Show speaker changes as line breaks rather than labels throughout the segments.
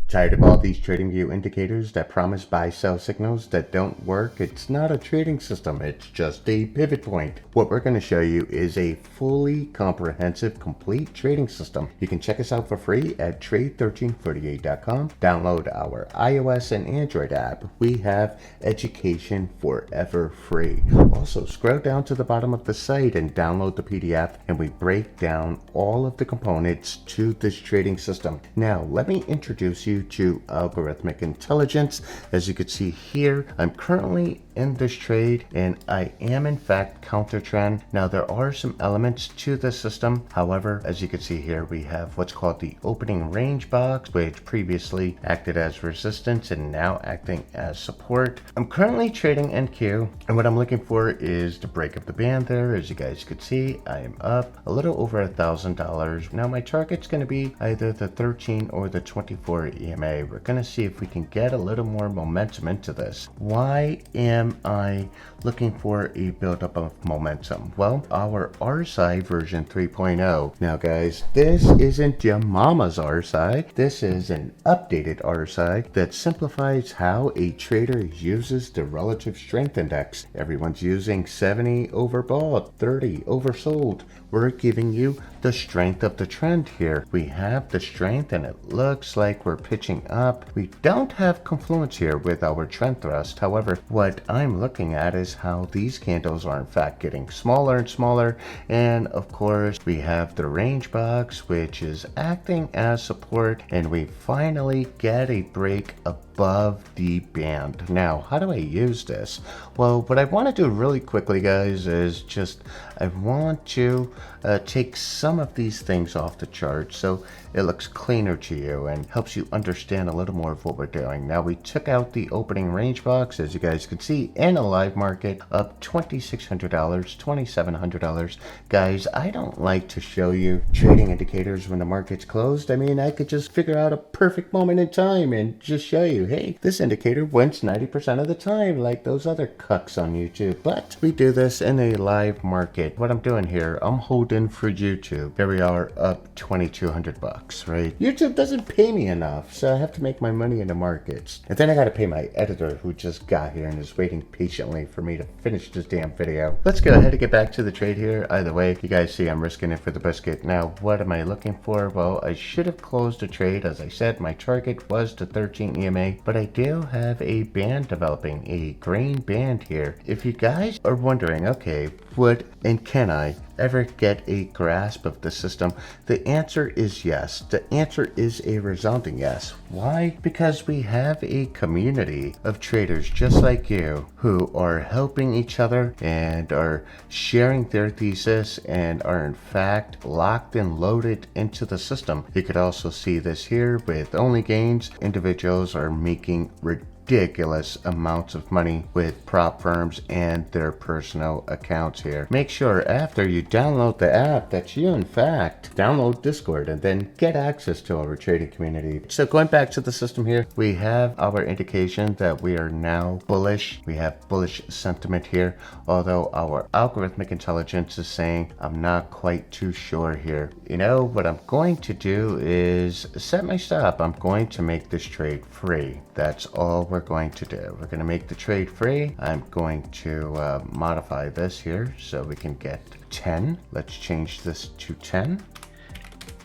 Tired of all these TradingView indicators that promise buy-sell signals that don't work? It's not a trading system, it's just a pivot point. What we're going to show you is a fully comprehensive, complete trading system. You can check us out for free at trade1348.com. Download our iOS and Android app. We have education forever free. Also, scroll down to the bottom of the site and download the PDF, and we break down all of the components to this trading system. Now, let me introduce you to algorithmic intelligence. As you can see here, I'm currently in this trade and I am in fact counter trend. Now there are some elements to the system. However, as you can see here, we have what's called the opening range box, which previously acted as resistance and now acting as support. I'm currently trading NQ, and what I'm looking for is the break of the band there. As you guys could see, I am up a little over $1,000. Now my target's going to be either the 13 or the 24 EMA. We're going to see if we can get a little more momentum into this. Why am I looking for a buildup of momentum? Well, our RSI version 3.0. Now guys, this isn't your mama's RSI. This is an updated RSI that simplifies how a trader uses the relative strength index. Everyone's using 70 overbought, 30 oversold. We're giving you the strength of the trend here. We have the strength and it looks like we're pitching up. We don't have confluence here with our trend thrust. However, what I'm looking at is how these candles are in fact getting smaller and smaller. And of course, we have the range box, which is acting as support, and we finally get a break above the band. Now, how do I use this? Well, what I want to do really quickly, guys, is just I want to take some of these things off the chart so it looks cleaner to you and helps you understand a little more of what we're doing. Now, we took out the opening range box, as you guys can see, in a live market up $2,600, $2,700. Guys, I don't like to show you trading indicators when the market's closed. I mean, I could just figure out a perfect moment in time and just show you, hey, this indicator wins 90% of the time like those other cucks on YouTube. But we do this in a live market. What I'm doing here, I'm holding for YouTube. Here we are up $2,200, right? YouTube doesn't pay me enough, so I have to make my money in the markets. And then I gotta pay my editor who just got here and is waiting patiently for me to finish this damn video. Let's go ahead and get back to the trade here. Either way, you guys see I'm risking it for the biscuit. Now, what am I looking for? Well, I should have closed the trade. As I said, my target was the 13 EMA, but I do have a band developing, a green band here. If you guys are wondering, okay, would and can I ever get a grasp of the system? The answer is yes. The answer is a resounding yes. Why? Because we have a community of traders just like you who are helping each other and are sharing their thesis and are in fact locked and loaded into the system. You could also see this here with only gains. Individuals are making ridiculous amounts of money with prop firms and their personal accounts here. Make sure after you download the app that you in fact download Discord and then get access to our trading community. So going back to the system here, we have our indication that we are now bullish. We have bullish sentiment here, although our algorithmic intelligence is saying I'm not quite too sure here. You know, what I'm going to do is set my stop. I'm going to make this trade free. That's all we're going to do. We're going to make the trade free. I'm going to modify this here so we can get 10. Let's change this to 10.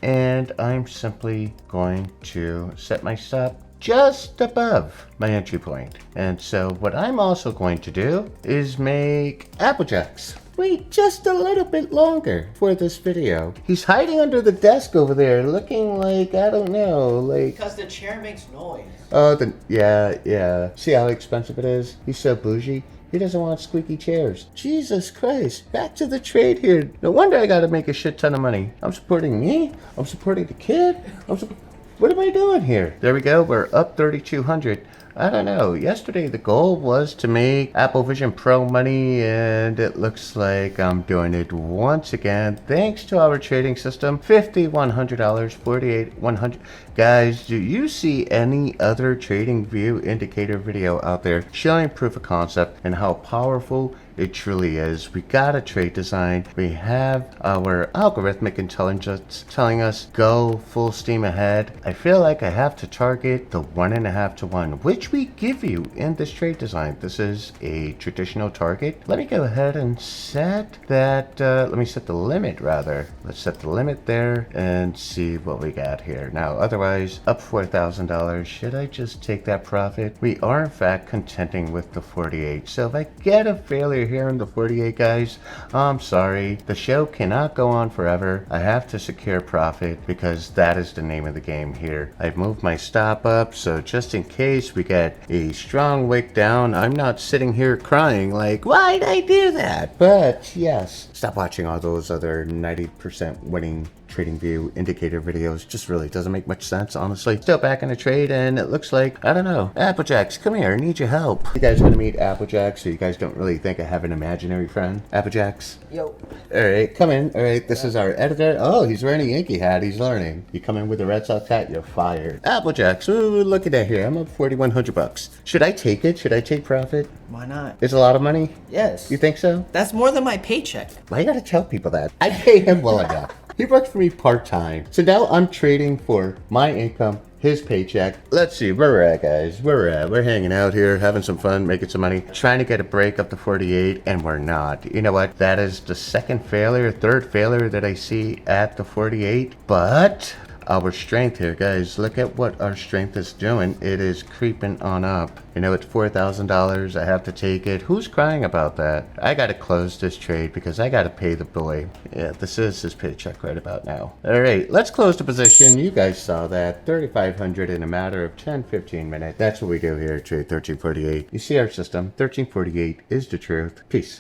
And I'm simply going to set my stop just above my entry point. And so what I'm also going to do is make Applejacks. Wait just a little bit longer for this video. He's hiding under the desk over there looking like, I don't know, like...
Because the chair makes noise.
Oh, yeah. See how expensive it is? He's so bougie. He doesn't want squeaky chairs. Jesus Christ. Back to the trade here. No wonder I gotta make a shit ton of money. I'm supporting me. I'm supporting the kid. What am I doing here? There we go. We're up 3,200. I don't know. Yesterday the goal was to make Apple Vision Pro money, and it looks like I'm doing it once again thanks to our trading system. $5,100, 48,100. Guys, do you see any other TradingView indicator video out there showing proof of concept and how powerful it truly is? We got a trade design. We have our algorithmic intelligence telling us go full steam ahead. I feel like I have to target the 1.5 to 1, which we give you in this trade design. This is a traditional target. Let me go ahead and set that. Let me set the limit rather. Let's set the limit there and see what we got here. Now, otherwise, up $4,000. Should I just take that profit? We are in fact contending with the 48. So if I get a failure here in the 48, guys, I'm sorry. The show cannot go on forever. I have to secure profit because that is the name of the game here. I've moved my stop up, so just in case we get a strong wick down, I'm not sitting here crying like, why'd I do that? But yes, stop watching all those other 90% winning TradingView indicator videos. Just really doesn't make much sense, honestly. Still back in the trade, and it looks like, I don't know, Applejacks, come here, I need your help. You guys gonna meet Applejacks, so you guys don't really think I have an imaginary friend? Applejacks?
Yo.
Alright, come in. Alright, this is our editor. Oh, he's wearing a Yankee hat, he's learning. You come in with a Red Sox hat, you're fired. Applejacks, ooh, look at that here. I'm up 4,100 bucks. Should I take it? Should I take profit?
Why not?
It's a lot of money?
Yes.
You think so?
That's more than my paycheck.
Why you gotta tell people that? I pay him well enough. He works for me part-time. So now I'm trading for my income, his paycheck. Let's see where we're at, guys. Where we're at. We're hanging out here, having some fun, making some money, trying to get a break up to 48, and we're not. You know what? That is the third failure that I see at the 48. But our strength here, guys, look at what our strength is doing. It is creeping on up. You know, it's $4,000. I have to take it. Who's crying about that? I gotta close this trade because I gotta pay the boy. Yeah, this is his paycheck right about now. All right, let's close the position. You guys saw that. 3,500 in a matter of 10-15 minutes. That's what we do here at Trade 1348. You see our system. 1348 is the truth. Peace.